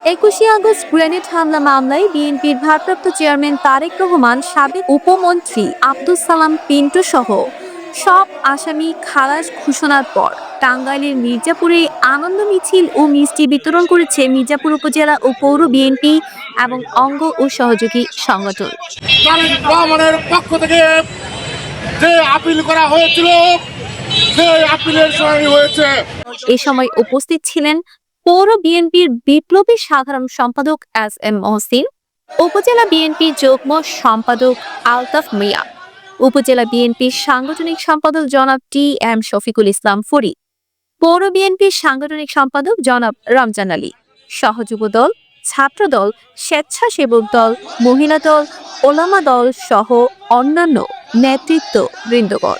২১শে August grenade হামলা মামলায় বিএনপির ভারপ্রাপ্ত চেয়ারম্যান তারেক রহমান, সাবেক উপমন্ত্রী আব্দুস সালাম পিন্টু সহ সব আসামি খালাস ঘোষণার পর টাঙ্গাইলের মির্জাপুরে আনন্দ মিছিল ও মিষ্টি বিতরণ করেছে মির্জাপুর উপজেলা ও পৌর বিএনপি এবং অঙ্গ ও সহযোগী সংগঠন। তারেক রহমানের পক্ষ থেকে যে আপিল করা হয়েছিল সেই আপিলের শুনানি হয়েছে। এ সময় উপস্থিত ছিলেন পৌর বিএনপির বিপ্লবী সাধারণ সম্পাদক এস.এম. মহসিন, উপজেলা বিএনপির যুগ্ম সম্পাদক আলতাফ মিয়া, উপজেলা বিএনপির সাংগঠনিক সম্পাদক জনাব টি.এম. শফিকুল ইসলাম ফরিদ, পৌর বিএনপির সাংগঠনিক সম্পাদক জনাব রমজান আলী, সহযুব দল, ছাত্র দল, স্বেচ্ছাসেবক দল, মহিলা দল, ওলামা দল সহ অন্যান্য নেতৃত্ব বৃন্দগণ।